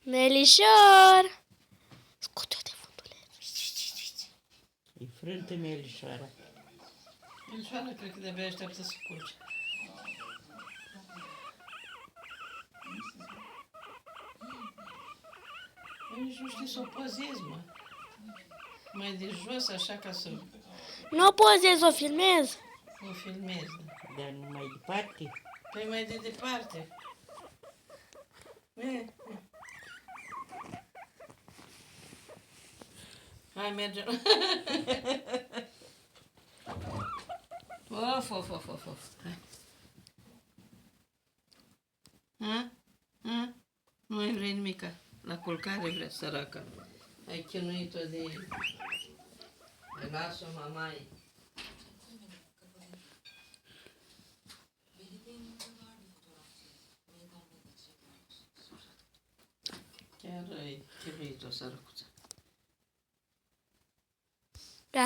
Melișor! Scoate-o de funduleț. E frântă Melișoara. Melișoara cred că de-abia așteaptă să se culce. Eu nici nu știu să o pozez, mă. Mai de jos, așa, ca să Nu o pozez, o filmez. o filmez. Da. Dar mai departe. Păi mai de departe. Hai, mergem. Of. Hai. Ha? Nu mai vrei nimica. La culcare vrea, săraca. Ai chinuit-o de... Hai, lasă-o, mamai. Chiar ai chinuit-o, săracuța.